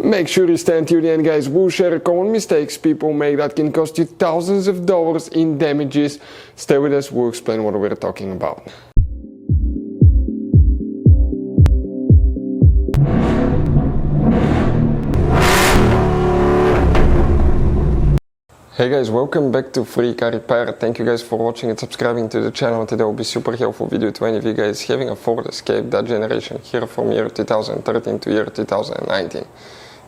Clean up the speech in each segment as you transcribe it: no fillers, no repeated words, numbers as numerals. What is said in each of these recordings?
Make sure you stand till the end, guys. We'll share common mistakes people make that can cost you thousands of dollars in damages. Stay with us, we'll explain what we're talking about. Hey guys, welcome back to Free Car Repair. Thank you guys for watching and subscribing to the channel. Today will be super helpful video to any of you guys having a Ford Escape, that generation here from year 2013 to year 2019.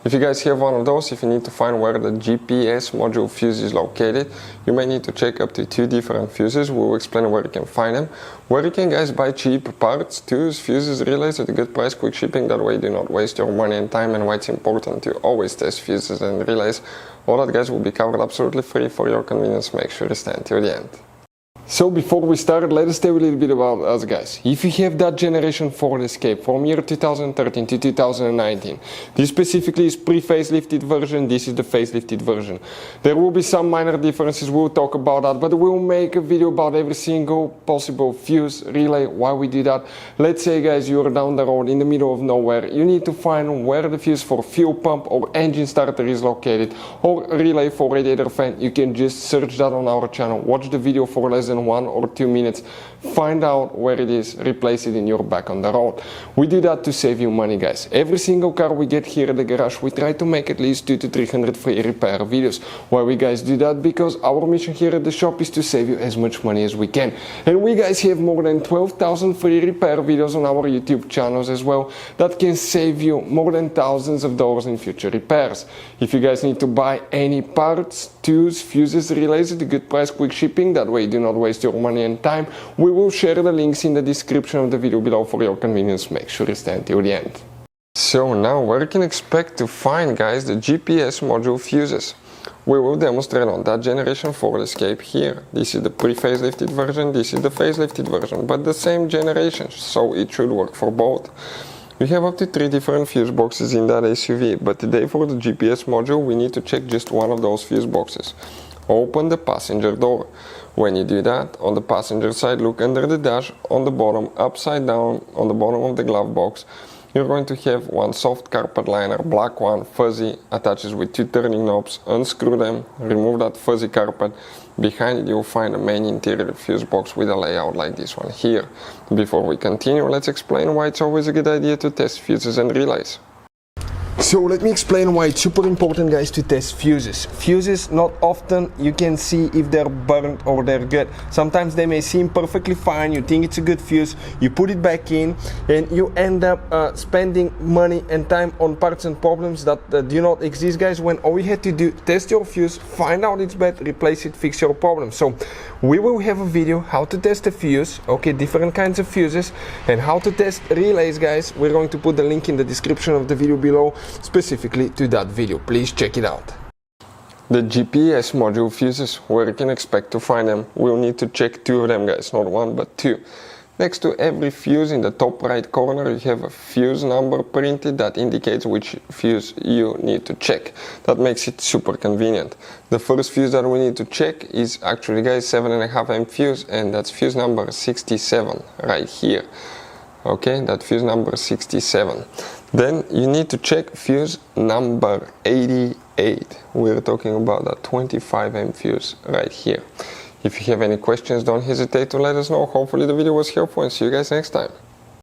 If you guys have one of those, if you need to find where the GPS module fuse is located, you may need to check up to 2 different fuses. We will explain where you can find them, where you can guys buy cheap parts, tools, fuses, relays at a good price, quick shipping. That way you do not waste your money and time, and why it's important to always test fuses and relays. All that guys will be covered absolutely free for your convenience. Make sure you stand till the end. So before we start, let us tell you a little bit about us guys. If you have that generation Ford Escape from year 2013 to 2019, this specifically is pre-facelifted version, this is the facelifted version. There will be some minor differences, we'll talk about that, but we'll make a video about every single possible fuse, relay, why we do that. Let's say guys, you're down the road in the middle of nowhere, you need to find where the fuse for fuel pump or engine starter is located, or relay for radiator fan. You can just search that on our channel, watch the video for less than 1 or 2 minutes, find out where it is, replace it in your back on the road. We do that to save you money guys. Every single car we get here at the garage, we try to make at least 200 to 300 free repair videos. Why we guys do that? Because our mission here at the shop is to save you as much money as we can. And we guys have more than 12,000 free repair videos on our YouTube channels as well that can save you more than thousands of dollars in future repairs. If you guys need to buy any parts, tools, fuses, relays at a good price, quick shipping, that way you do not waste your money and time, we will share the links in the description of the video below for your convenience. Make sure you stay until the end. So now where you can expect to find guys the GPS module fuses. We will demonstrate on that generation Ford Escape here. This is the pre-facelifted version, this is the facelifted version, but the same generation, so it should work for both. We have up to 3 different fuse boxes in that SUV, but today for the GPS module we need to check just one of those fuse boxes. Open the passenger door. When you do that, on the passenger side, look under the dash, on the bottom, upside down, on the bottom of the glove box, you're going to have one soft carpet liner, black one, fuzzy, attaches with 2 turning knobs. Unscrew them, remove that fuzzy carpet. Behind it you'll find a main interior fuse box with a layout like this one here. Before we continue, let's explain why it's always a good idea to test fuses and relays. So let me explain why it's super important guys to test fuses. Fuses, not often you can see if they're burnt or they're good. Sometimes they may seem perfectly fine, you think it's a good fuse, you put it back in and you end up spending money and time on parts and problems that do not exist guys, when all you had to do, test your fuse, find out it's bad, replace it, fix your problem. So we will have a video how to test a fuse, okay, different kinds of fuses, and how to test relays guys. We're going to put the link in the description of the video below specifically to that video. Please check it out. The GPS module fuses, where you can expect to find them, we'll need to check 2 of them guys, not 1 but 2. Next to every fuse in the top right corner you have a fuse number printed that indicates which fuse you need to check. That makes it super convenient. The first fuse that we need to check is actually guys 7.5 amp fuse, and that's fuse number 67 right here. Okay, that fuse number 67. Then you need to check fuse number 88. We're talking about that 25 amp fuse right here. If you have any questions, don't hesitate to let us know. Hopefully the video was helpful, and see you guys next time.